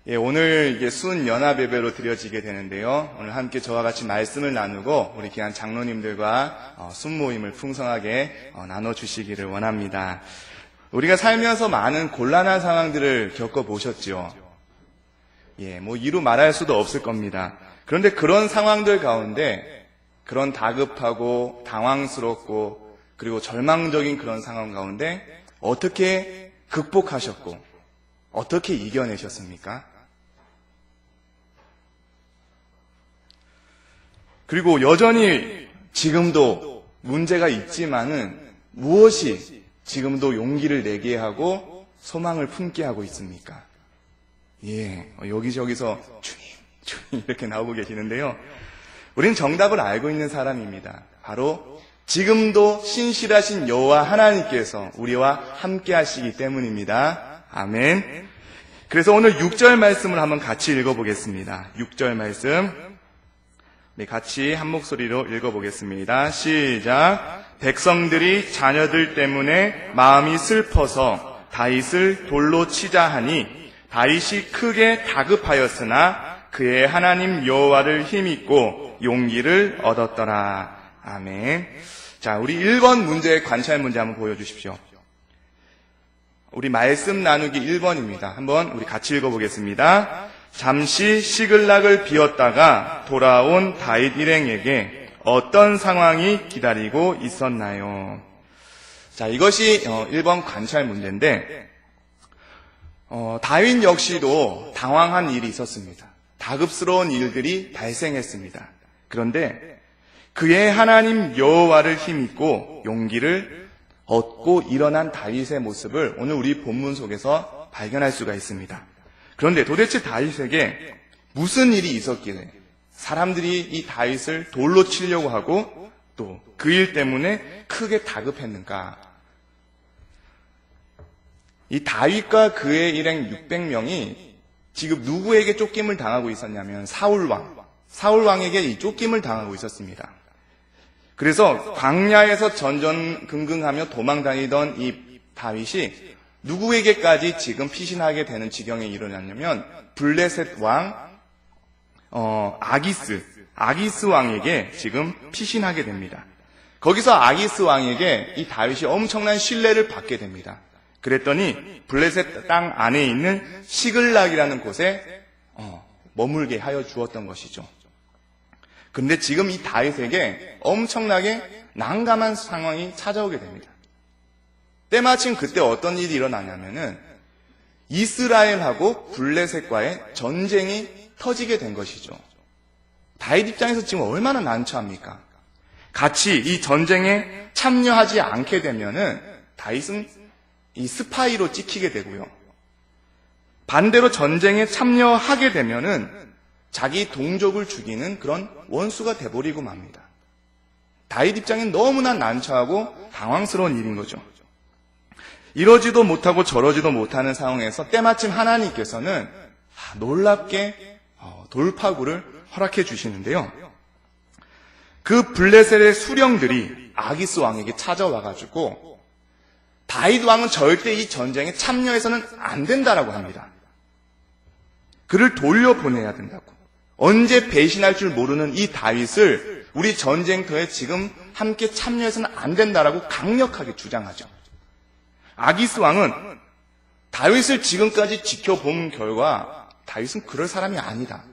오늘 이게 순연합 예배로 드려지게 되는데요. 오늘 함께 저와 같이 말씀을 나누고 우리 귀한 장로님들과 순모임을 풍성하게 나눠주시기를 원합니다. 우리가 살면서 많은 곤란한 상황들을 겪어보셨죠. 이루 말할 수도 없을 겁니다. 그런데 그런 상황들 가운데 그런 다급하고 당황스럽고 그리고 절망적인 그런 상황 가운데 어떻게 극복하셨고 어떻게 이겨내셨습니까? 그리고 여전히 지금도 문제가 있지만은 무엇이 지금도 용기를 내게 하고 소망을 품게 하고 있습니까? 여기저기서 주님 이렇게 나오고 계시는데요. 우린 정답을 알고 있는 사람입니다. 바로 지금도 신실하신 여호와 하나님께서 우리와 함께 하시기 때문입니다. 아멘. 그래서 오늘 6절 말씀을 한번 같이 읽어보겠습니다. 6절 말씀 같이 한 목소리로 읽어보겠습니다. 시작. 백성들이 자녀들 때문에 마음이 슬퍼서 다윗을 돌로 치자 하니 다윗이 크게 다급하였으나 그의 하나님 여호와를 힘입고 용기를 얻었더라. 아멘. 자, 우리 1번 문제 관찰 문제 한번 보여주십시오. 우리 말씀 나누기 1번입니다. 한번 우리 같이 읽어보겠습니다. 잠시 시글락을 비웠다가 돌아온 다윗 일행에게 어떤 상황이 기다리고 있었나요? 자, 이것이 1번 관찰 문제인데 다윗 역시도 당황한 일이 있었습니다. 다급스러운 일들이 발생했습니다. 그런데 그의 하나님 여호와를 힘입고 용기를 얻고 일어난 다윗의 모습을 오늘 우리 본문 속에서 발견할 수가 있습니다. 그런데 도대체 다윗에게 무슨 일이 있었길래 사람들이 이 다윗을 돌로 치려고 하고 또 그 일 때문에 크게 다급했는가? 이 다윗과 그의 일행 600명이 지금 누구에게 쫓김을 당하고 있었냐면 사울왕에게 이 쫓김을 당하고 있었습니다. 그래서 광야에서 전전긍긍하며 도망다니던 이 다윗이 누구에게까지 지금 피신하게 되는 지경에 이르렀냐면 블레셋 왕 아기스 왕에게 지금 피신하게 됩니다. 거기서 아기스 왕에게 이 다윗이 엄청난 신뢰를 받게 됩니다. 그랬더니 블레셋 땅 안에 있는 시글락이라는 곳에 머물게 하여 주었던 것이죠. 그런데 지금 이 다윗에게 엄청나게 난감한 상황이 찾아오게 됩니다. 때마침 그때 어떤 일이 일어나냐면은 이스라엘하고 블레셋과의 전쟁이 터지게 된 것이죠. 다윗 입장에서 지금 얼마나 난처합니까? 같이 이 전쟁에 참여하지 않게 되면은 다윗은 이 스파이로 찍히게 되고요. 반대로 전쟁에 참여하게 되면은 자기 동족을 죽이는 그런 원수가 돼버리고 맙니다. 다윗 입장엔 너무나 난처하고 당황스러운 일인 거죠. 이러지도 못하고 저러지도 못하는 상황에서 때마침 하나님께서는 놀랍게 돌파구를 허락해 주시는데요. 그 블레셋의 수령들이 아기스 왕에게 찾아와가지고 다윗 왕은 절대 이 전쟁에 참여해서는 안 된다라고 합니다. 그를 돌려보내야 된다고. 언제 배신할 줄 모르는 이 다윗을 우리 전쟁터에 지금 함께 참여해서는 안 된다라고 강력하게 주장하죠. 아기스 왕은 다윗을 지금까지 지켜본 결과 다윗은 그럴 사람이 아니다.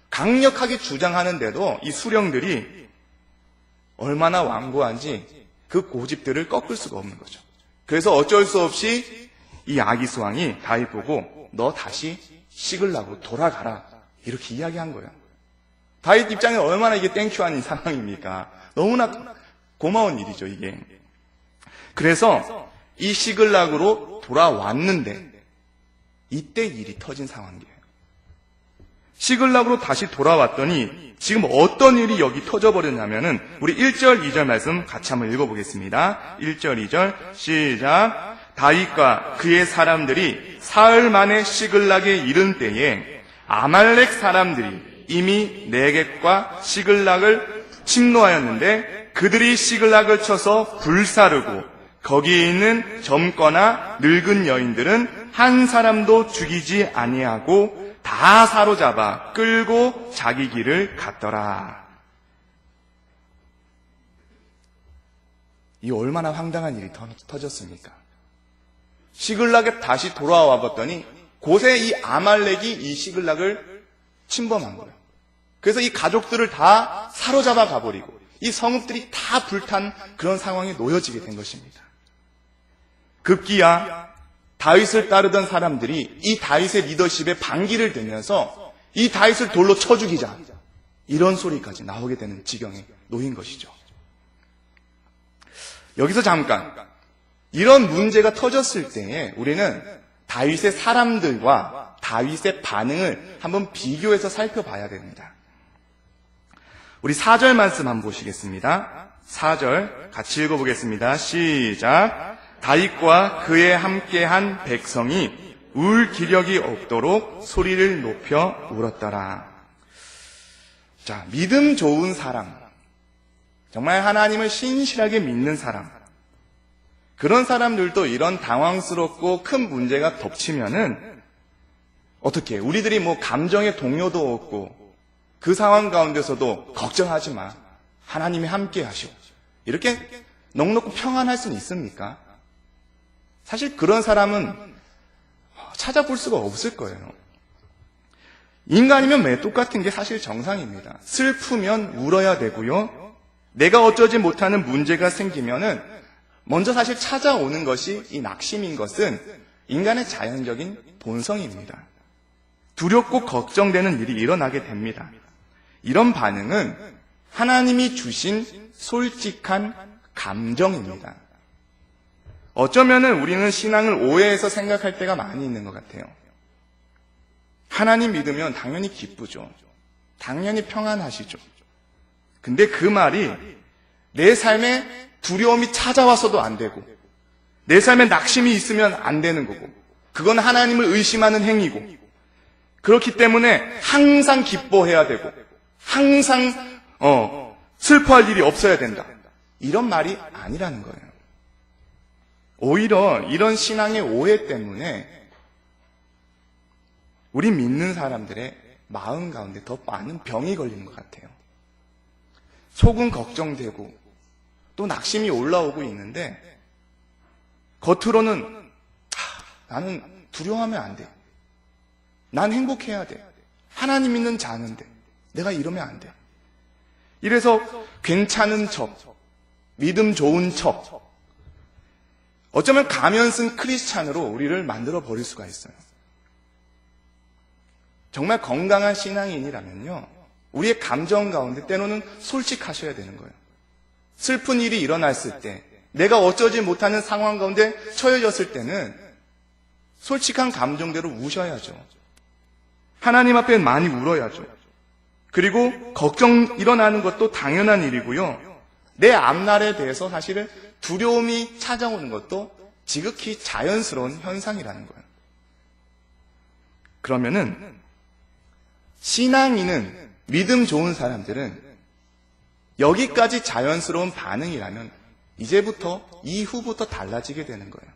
강력하게 주장하는데도 이 수령들이 얼마나 완고한지 그 고집들을 꺾을 수가 없는 거죠. 그래서 어쩔 수 없이 이 아기스 왕이 다윗 보고 너 다시 시글락으로 돌아가라 이렇게 이야기한 거예요. 다윗 입장에 얼마나 이게 땡큐한 상황입니까? 너무나 고마운 일이죠, 이게. 그래서 이 시글락으로 돌아왔는데 이때 일이 터진 상황이에요. 시글락으로 다시 돌아왔더니 지금 어떤 일이 여기 터져버렸냐면은 우리 1절, 2절 말씀 같이 한번 읽어보겠습니다. 1절, 2절 시작. 다윗과 그의 사람들이 사흘 만에 시글락에 이른 때에 아말렉 사람들이 이미 네겝과 시글락을 침노하였는데 그들이 시글락을 쳐서 불사르고 거기에 있는 젊거나 늙은 여인들은 한 사람도 죽이지 아니하고 다 사로잡아 끌고 자기 길을 갔더라. 이 얼마나 황당한 일이 터졌습니까? 시글락에 다시 돌아와 봤더니 곳에 이 아말렉이 이 시글락을 침범한 거예요. 그래서 이 가족들을 다 사로잡아 가버리고 이 성읍들이 다 불탄 그런 상황에 놓여지게 된 것입니다. 급기야 다윗을 따르던 사람들이 이 다윗의 리더십에 반기를 들면서 이 다윗을 돌로 쳐 죽이자, 이런 소리까지 나오게 되는 지경에 놓인 것이죠. 여기서 잠깐, 이런 문제가 터졌을 때에 우리는 다윗의 사람들과 다윗의 반응을 한번 비교해서 살펴봐야 됩니다. 우리 4절 말씀 한번 보시겠습니다. 4절 같이 읽어보겠습니다. 시작. 다윗과 그에 함께한 백성이 울 기력이 없도록 소리를 높여 울었더라. 자, 믿음 좋은 사람, 정말 하나님을 신실하게 믿는 사람, 그런 사람들도 이런 당황스럽고 큰 문제가 덮치면은 어떻게, 우리들이 뭐 감정의 동요도 없고 그 상황 가운데서도 걱정하지 마, 하나님이 함께 하시오, 이렇게 넉넉히 평안할 수는 있습니까? 사실 그런 사람은 찾아볼 수가 없을 거예요. 인간이면 매 똑같은 게 사실 정상입니다. 슬프면 울어야 되고요. 내가 어쩌지 못하는 문제가 생기면은 먼저 사실 찾아오는 것이 이 낙심인 것은 인간의 자연적인 본성입니다. 두렵고 걱정되는 일이 일어나게 됩니다. 이런 반응은 하나님이 주신 솔직한 감정입니다. 어쩌면은 우리는 신앙을 오해해서 생각할 때가 많이 있는 것 같아요. 하나님 믿으면 당연히 기쁘죠. 당연히 평안하시죠. 근데 그 말이 내 삶에 두려움이 찾아와서도 안 되고, 내 삶에 낙심이 있으면 안 되는 거고, 그건 하나님을 의심하는 행위고, 그렇기 때문에 항상 기뻐해야 되고, 항상 슬퍼할 일이 없어야 된다, 이런 말이 아니라는 거예요. 오히려 이런 신앙의 오해 때문에 우리 믿는 사람들의 마음 가운데 더 많은 병이 걸리는 것 같아요. 속은 걱정되고 또 낙심이 올라오고 있는데 겉으로는 나는 두려워하면 안 돼, 난 행복해야 돼, 하나님 믿는 자는데 내가 이러면 안 돼, 이래서 괜찮은 척, 믿음 좋은 척, 어쩌면 가면 쓴 크리스찬으로 우리를 만들어 버릴 수가 있어요. 정말 건강한 신앙인이라면요, 우리의 감정 가운데 때로는 솔직하셔야 되는 거예요. 슬픈 일이 일어났을 때, 내가 어쩌지 못하는 상황 가운데 처해졌을 때는 솔직한 감정대로 우셔야죠. 하나님 앞에 많이 울어야죠. 그리고 걱정 일어나는 것도 당연한 일이고요, 내 앞날에 대해서 사실은 두려움이 찾아오는 것도 지극히 자연스러운 현상이라는 거예요. 그러면은 신앙인은, 믿음 좋은 사람들은 여기까지 자연스러운 반응이라면 이제부터, 이후부터 달라지게 되는 거예요.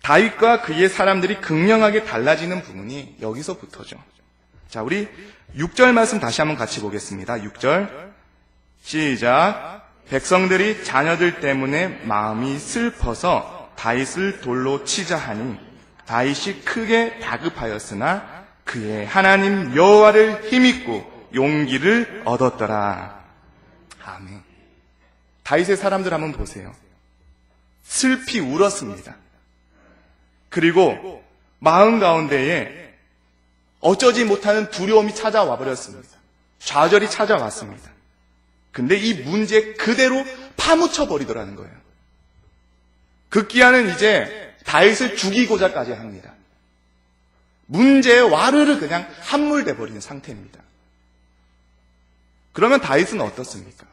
다윗과 그의 사람들이 극명하게 달라지는 부분이 여기서부터죠. 자, 우리 6절 말씀 다시 한번 같이 보겠습니다. 6절 시작. 백성들이 자녀들 때문에 마음이 슬퍼서 다윗을 돌로 치자 하니 다윗이 크게 다급하였으나 그의 하나님 여호와를 힘입고 용기를 얻었더라. 아멘. 다윗의 사람들 한번 보세요. 슬피 울었습니다. 그리고 마음 가운데에 어쩌지 못하는 두려움이 찾아와 버렸습니다. 좌절이 찾아왔습니다. 근데 이 문제 그대로 파묻혀 버리더라는 거예요. 급기야는 이제 다윗을 죽이고자까지 합니다. 문제에 와르르 그냥 함몰돼 버리는 상태입니다. 그러면 다윗은 어떻습니까?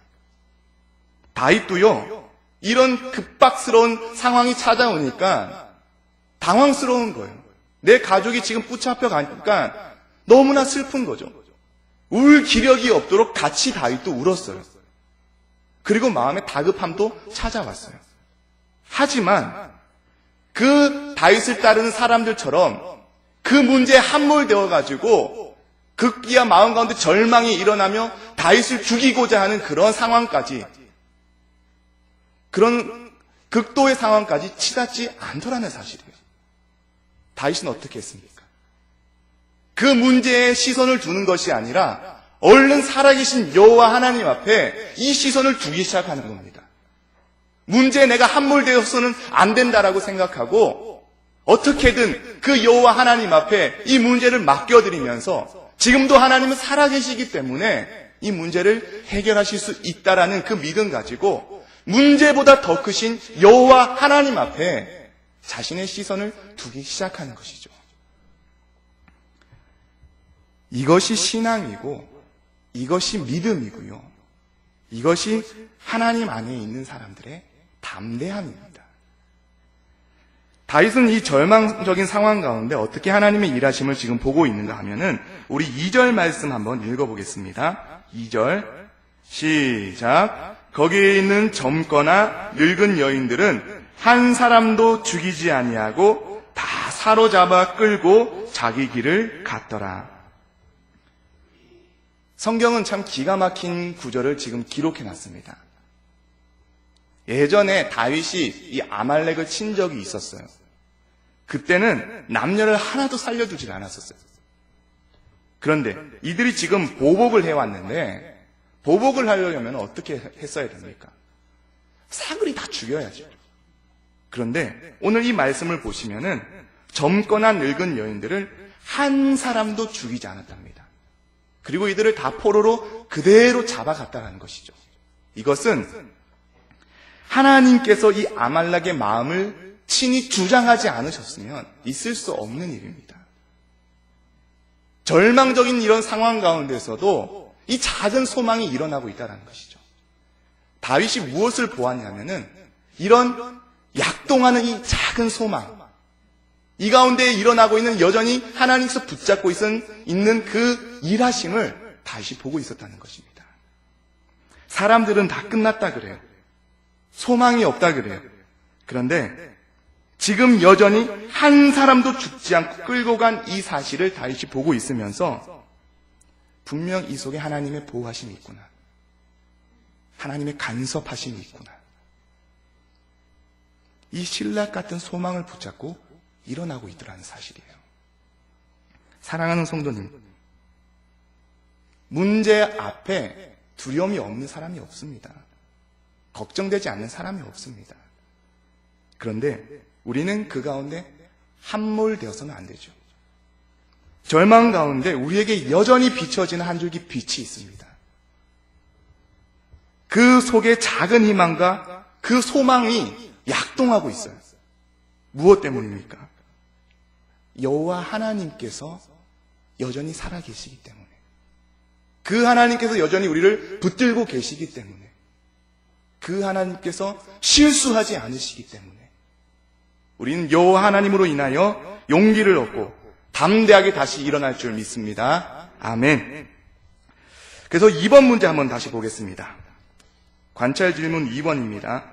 다윗도요, 이런 급박스러운 상황이 찾아오니까 당황스러운 거예요. 내 가족이 지금 붙잡혀 가니까 너무나 슬픈 거죠. 울 기력이 없도록 같이 다윗도 울었어요. 그리고 마음의 다급함도 찾아왔어요. 하지만 그 다윗을 따르는 사람들처럼 그 문제에 함몰되어 가지고 극기와 마음 가운데 절망이 일어나며 다윗을 죽이고자 하는 그런 상황까지, 그런 극도의 상황까지 치닫지 않더라는 사실이에요. 다윗은 어떻게 했습니까? 그 문제에 시선을 두는 것이 아니라 얼른 살아계신 여호와 하나님 앞에 이 시선을 두기 시작하는 겁니다. 문제에 내가 함몰되어서는 안 된다라고 생각하고 어떻게든 그 여호와 하나님 앞에 이 문제를 맡겨드리면서 지금도 하나님은 살아계시기 때문에 이 문제를 해결하실 수 있다라는 그 믿음 가지고 문제보다 더 크신 여호와 하나님 앞에 자신의 시선을 두기 시작하는 것이죠. 이것이 신앙이고 이것이 믿음이고요. 이것이 하나님 안에 있는 사람들의 담대함입니다. 다윗은 이 절망적인 상황 가운데 어떻게 하나님의 일하심을 지금 보고 있는가 하면은 우리 2절 말씀 한번 읽어보겠습니다. 2절 시작. 거기에 있는 젊거나 늙은 여인들은 한 사람도 죽이지 아니하고 다 사로잡아 끌고 자기 길을 갔더라. 성경은 참 기가 막힌 구절을 지금 기록해놨습니다. 예전에 다윗이 이 아말렉을 친 적이 있었어요. 그때는 남녀를 하나도 살려두질 않았었어요. 그런데 이들이 지금 보복을 해왔는데 보복을 하려면 어떻게 했어야 됩니까? 사글이 다 죽여야죠. 그런데 오늘 이 말씀을 보시면은 젊거나 늙은 여인들을 한 사람도 죽이지 않았답니다. 그리고 이들을 다 포로로 그대로 잡아갔다는 것이죠. 이것은 하나님께서 이 아말렉의 마음을 친히 주장하지 않으셨으면 있을 수 없는 일입니다. 절망적인 이런 상황 가운데서도 이 작은 소망이 일어나고 있다는 것이죠. 다윗이 무엇을 보았냐면은 이런 약동하는 이 작은 소망, 이 가운데 일어나고 있는 여전히 하나님께서 붙잡고 있는 그 일하심을 다윗이 보고 있었다는 것입니다. 사람들은 다 끝났다 그래요. 소망이 없다 그래요. 그런데 지금 여전히 한 사람도 죽지 않고 끌고 간 이 사실을 다윗이 보고 있으면서 분명 이 속에 하나님의 보호하심이 있구나. 하나님의 간섭하심이 있구나. 이 신락 같은 소망을 붙잡고 일어나고 있더라는 사실이에요. 사랑하는 성도님, 문제 앞에 두려움이 없는 사람이 없습니다. 걱정되지 않는 사람이 없습니다. 그런데 우리는 그 가운데 함몰되어서는 안 되죠. 절망 가운데 우리에게 여전히 비춰지는 한 줄기 빛이 있습니다. 그 속에 작은 희망과 그 소망이 약동하고 있어요. 무엇 때문입니까? 여호와 하나님께서 여전히 살아계시기 때문에, 그 하나님께서 여전히 우리를 붙들고 계시기 때문에, 그 하나님께서 실수하지 않으시기 때문에 우리는 여호와 하나님으로 인하여 용기를 얻고 담대하게 다시 일어날 줄 믿습니다. 아멘. 그래서 2번 문제 한번 다시 보겠습니다. 관찰 질문 2번입니다.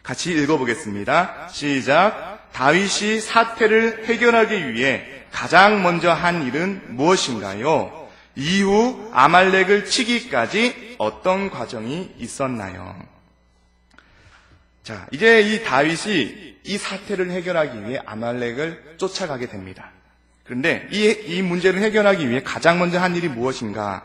같이 읽어보겠습니다. 시작. 다윗이 사태를 해결하기 위해 가장 먼저 한 일은 무엇인가요? 이후 아말렉을 치기까지 어떤 과정이 있었나요? 자, 이제 이 다윗이 이 사태를 해결하기 위해 아말렉을 쫓아가게 됩니다. 그런데 이 문제를 해결하기 위해 가장 먼저 한 일이 무엇인가?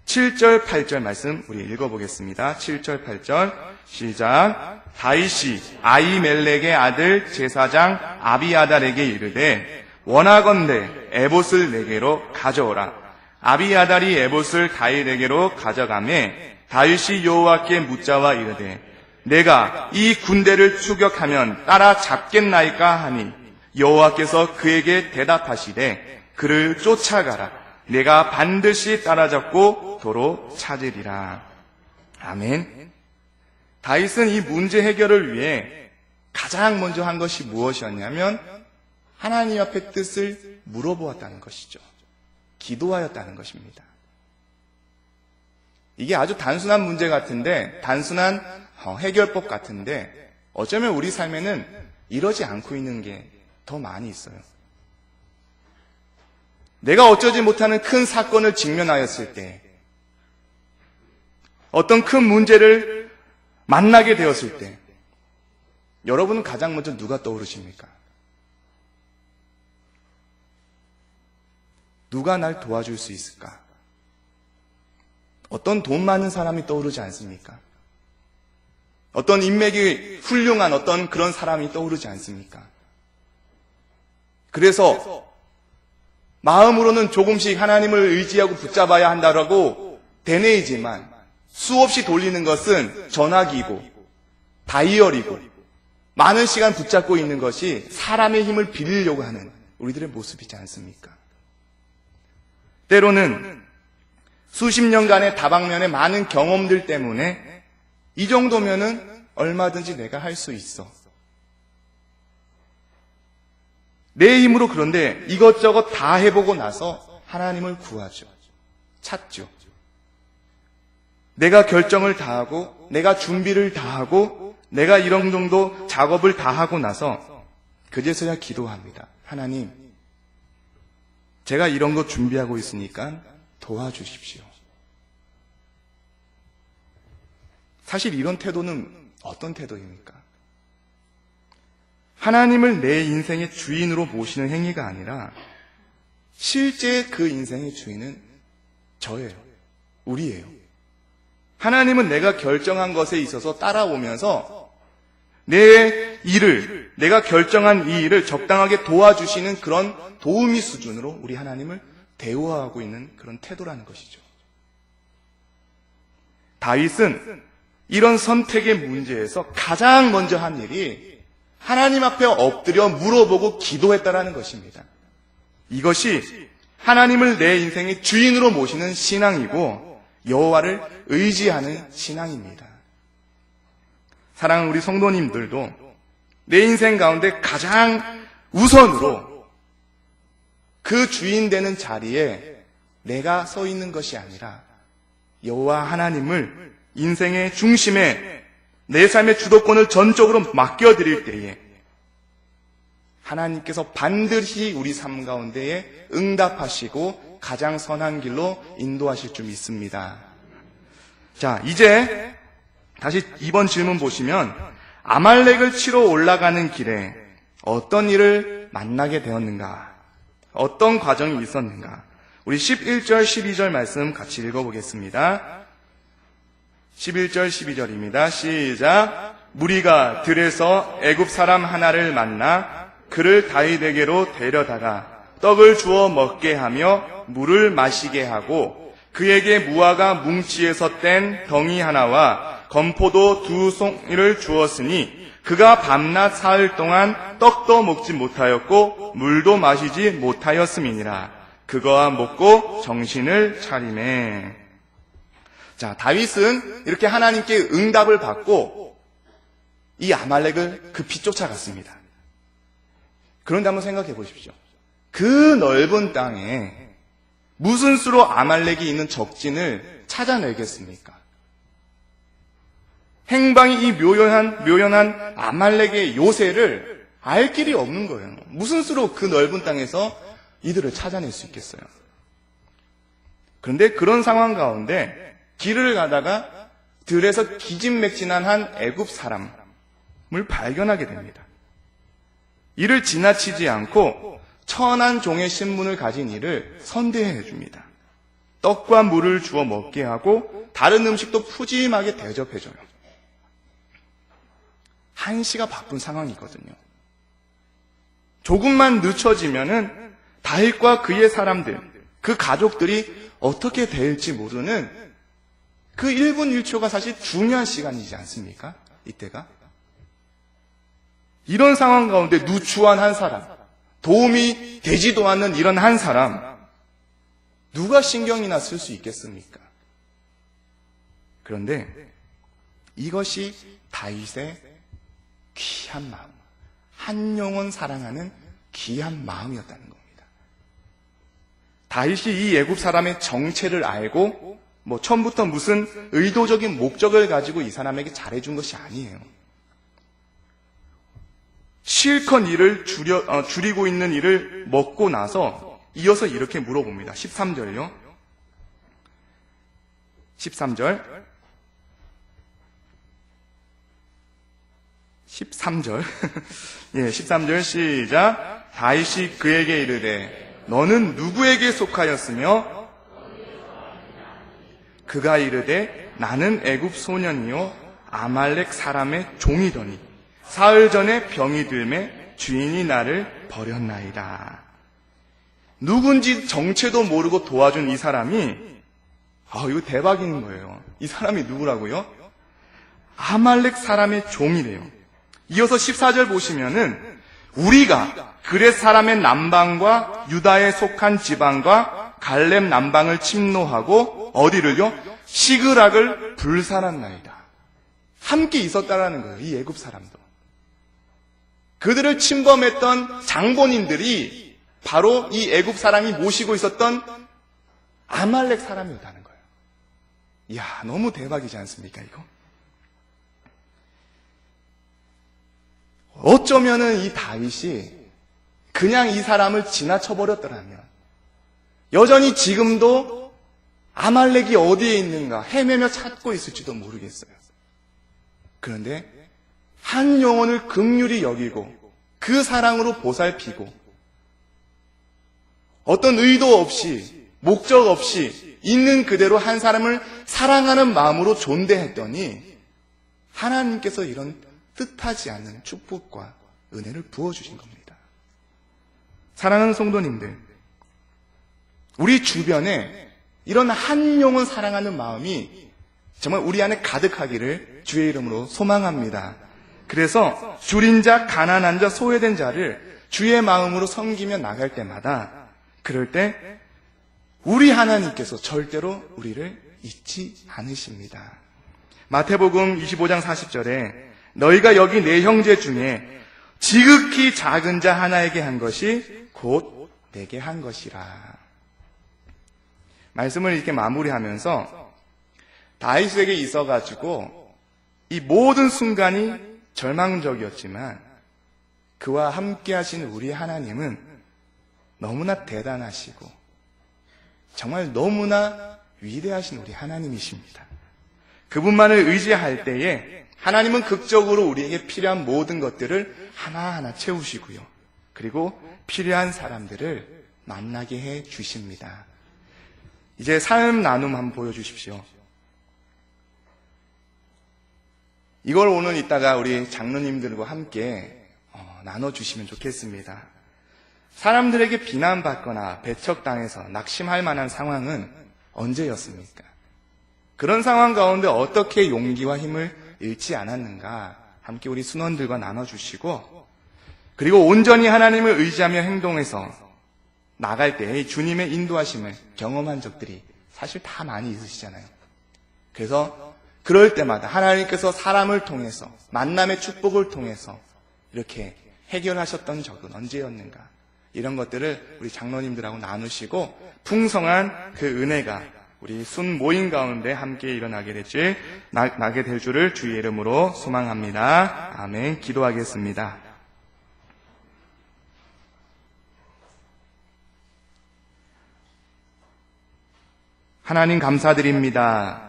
7절, 8절 말씀 우리 읽어보겠습니다. 7절, 8절 시작. 다윗이 아히멜렉의 아들 제사장 아비아달에게 이르되 원하건대 에봇을 내게로 가져오라. 아비아달이 에봇을 다윗에게로 가져가매 다윗이 여호와께 묻자와 이르되 내가 이 군대를 추격하면 따라잡겠나이까 하니 여호와께서 그에게 대답하시되 그를 쫓아가라. 내가 반드시 따라잡고 도로 찾으리라. 아멘. 다윗은 이 문제 해결을 위해 가장 먼저 한 것이 무엇이었냐면 하나님 앞에 뜻을 물어보았다는 것이죠. 기도하였다는 것입니다. 이게 아주 단순한 문제 같은데, 단순한 해결법 같은데 어쩌면 우리 삶에는 이러지 않고 있는 게 더 많이 있어요. 내가 어쩌지 못하는 큰 사건을 직면하였을 때, 어떤 큰 문제를 만나게 되었을 때, 여러분은 가장 먼저 누가 떠오르십니까? 누가 날 도와줄 수 있을까? 어떤 돈 많은 사람이 떠오르지 않습니까? 어떤 인맥이 훌륭한 어떤 그런 사람이 떠오르지 않습니까? 그래서 마음으로는 조금씩 하나님을 의지하고 붙잡아야 한다라고 되뇌이지만 수없이 돌리는 것은 전화기고 다이얼이고 많은 시간 붙잡고 있는 것이 사람의 힘을 빌리려고 하는 우리들의 모습이지 않습니까? 때로는 수십 년간의 다방면의 많은 경험들 때문에 이 정도면은 얼마든지 내가 할 수 있어. 내 힘으로 그런데 이것저것 다 해보고 나서 하나님을 구하죠. 찾죠. 내가 결정을 다 하고 내가 준비를 다 하고 내가 이런 정도 작업을 다 하고 나서 그제서야 기도합니다. 하나님, 제가 이런 거 준비하고 있으니까 도와주십시오. 사실 이런 태도는 어떤 태도입니까? 하나님을 내 인생의 주인으로 모시는 행위가 아니라 실제 그 인생의 주인은 저예요. 우리예요. 하나님은 내가 결정한 것에 있어서 따라오면서 내 일을, 내가 결정한 이 일을 적당하게 도와주시는 그런 도우미 수준으로 우리 하나님을 대우하고 있는 그런 태도라는 것이죠. 다윗은 이런 선택의 문제에서 가장 먼저 한 일이 하나님 앞에 엎드려 물어보고 기도했다라는 것입니다. 이것이 하나님을 내 인생의 주인으로 모시는 신앙이고 여호와를 의지하는 신앙입니다. 사랑하는 우리 성도님들도 내 인생 가운데 가장 우선으로 그 주인 되는 자리에 내가 서 있는 것이 아니라 여호와 하나님을 인생의 중심에 내 삶의 주도권을 전적으로 맡겨드릴 때에 하나님께서 반드시 우리 삶 가운데에 응답하시고 가장 선한 길로 인도하실 줄 믿습니다. 자, 이제 다시 이번 질문 보시면 아말렉을 치러 올라가는 길에 어떤 일을 만나게 되었는가? 어떤 과정이 있었는가? 우리 11절, 12절 말씀 같이 읽어보겠습니다. 11절, 12절입니다. 시작. 무리가 들에서 애굽 사람 하나를 만나 그를 다윗에게로 데려다가 떡을 주어 먹게 하며 물을 마시게 하고 그에게 무화과 뭉치에서 뗀 덩이 하나와 건포도 2송이를 주었으니 그가 밤낮 사흘 동안 떡도 먹지 못하였고 물도 마시지 못하였음이니라. 그거와 먹고 정신을 차리매. 자, 다윗은 이렇게 하나님께 응답을 받고 이 아말렉을 급히 쫓아갔습니다. 그런데 한번 생각해 보십시오. 그 넓은 땅에 무슨 수로 아말렉이 있는 적진을 찾아내겠습니까? 행방이 이 묘연한 아말렉의 요새를 알 길이 없는 거예요. 무슨 수로 그 넓은 땅에서 이들을 찾아낼 수 있겠어요? 그런데 그런 상황 가운데 길을 가다가 들에서 기진맥진한 한 애굽 사람을 발견하게 됩니다. 이를 지나치지 않고 천한 종의 신분을 가진 이를 선대해 줍니다. 떡과 물을 주어 먹게 하고 다른 음식도 푸짐하게 대접해줘요. 한시가 바쁜 상황이거든요. 조금만 늦춰지면은 다윗과 그의 사람들, 그 가족들이 어떻게 될지 모르는 그 1분 1초가 사실 중요한 시간이지 않습니까? 이때가. 이런 상황 가운데 누추한 한 사람, 도움이 되지도 않는 이런 한 사람, 누가 신경이나 쓸 수 있겠습니까? 그런데 이것이 다윗의 귀한 마음, 한 영혼 사랑하는 귀한 마음이었다는 겁니다. 다윗이 이 애굽 사람의 정체를 알고 처음부터 무슨 의도적인 목적을 가지고 이 사람에게 잘해준 것이 아니에요. 실컷 일을 줄이고 있는 일을 먹고 나서 이어서 이렇게 물어봅니다. 13절요. 13절. 13절. 예, 13절 시작. 다윗이 그에게 이르되 너는 누구에게 속하였으며 그가 이르되 나는 애굽 소년이요 아말렉 사람의 종이더니 사흘 전에 병이 들매 주인이 나를 버렸나이다. 누군지 정체도 모르고 도와준 이 사람이 이거 대박인 거예요. 이 사람이 누구라고요? 아말렉 사람의 종이래요. 이어서 14절 보시면은 우리가 그렛 사람의 남방과 유다에 속한 지방과 갈렙 남방을 침노하고 어디를요? 시그락을 불살았나이다. 함께 있었다라는 거예요. 이 애굽 사람도. 그들을 침범했던 장본인들이 바로 이 애굽 사람이 모시고 있었던 아말렉 사람이었다는 거예요. 이야, 너무 대박이지 않습니까, 이거? 어쩌면은 이 다윗이 그냥 이 사람을 지나쳐버렸더라면 여전히 지금도 아말렉이 어디에 있는가 헤매며 찾고 있을지도 모르겠어요. 그런데 한 영혼을 긍휼히 여기고 그 사랑으로 보살피고 어떤 의도 없이 목적 없이 있는 그대로 한 사람을 사랑하는 마음으로 존대했더니 하나님께서 이런 뜻하지 않는 축복과 은혜를 부어주신 겁니다. 사랑하는 성도님들, 우리 주변에 이런 한 영혼 사랑하는 마음이 정말 우리 안에 가득하기를 주의 이름으로 소망합니다. 그래서 줄인 자, 가난한 자, 소외된 자를 주의 마음으로 섬기며 나갈 때마다 그럴 때 우리 하나님께서 절대로 우리를 잊지 않으십니다. 마태복음 25장 40절에 너희가 여기 내 형제 중에 지극히 작은 자 하나에게 한 것이 곧 내게 한 것이라. 말씀을 이렇게 마무리하면서 다윗에게 있어가지고 이 모든 순간이 절망적이었지만 그와 함께 하신 우리 하나님은 너무나 대단하시고 정말 너무나 위대하신 우리 하나님이십니다. 그분만을 의지할 때에 하나님은 극적으로 우리에게 필요한 모든 것들을 하나하나 채우시고요. 그리고 필요한 사람들을 만나게 해 주십니다. 이제 삶 나눔 한번 보여주십시오. 이걸 오늘 이따가 우리 장로님들과 함께 나눠주시면 좋겠습니다. 사람들에게 비난받거나 배척당해서 낙심할 만한 상황은 언제였습니까? 그런 상황 가운데 어떻게 용기와 힘을 잃지 않았는가 함께 우리 순원들과 나눠주시고 그리고 온전히 하나님을 의지하며 행동해서 나갈 때 주님의 인도하심을 경험한 적들이 사실 다 많이 있으시잖아요. 그래서 그럴 때마다 하나님께서 사람을 통해서 만남의 축복을 통해서 이렇게 해결하셨던 적은 언제였는가 이런 것들을 우리 장로님들하고 나누시고 풍성한 그 은혜가 우리 순 모임 가운데 함께 일어나게 될 줄을 주의 이름으로 소망합니다. 아멘. 기도하겠습니다. 하나님 감사드립니다.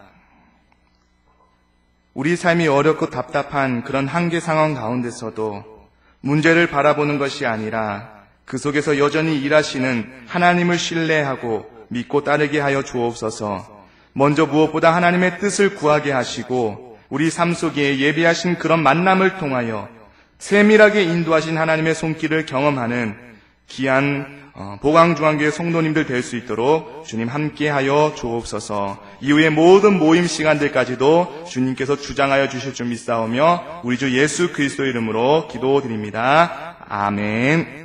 우리 삶이 어렵고 답답한 그런 한계 상황 가운데서도 문제를 바라보는 것이 아니라 그 속에서 여전히 일하시는 하나님을 신뢰하고 믿고 따르게 하여 주옵소서. 먼저 무엇보다 하나님의 뜻을 구하게 하시고 우리 삶 속에 예비하신 그런 만남을 통하여 세밀하게 인도하신 하나님의 손길을 경험하는 귀한 보강중앙교회 성도님들 될 수 있도록 주님 함께하여 주옵소서. 이후의 모든 모임 시간들까지도 주님께서 주장하여 주실 줄 믿사오며 우리 주 예수 그리스도 이름으로 기도드립니다. 아멘.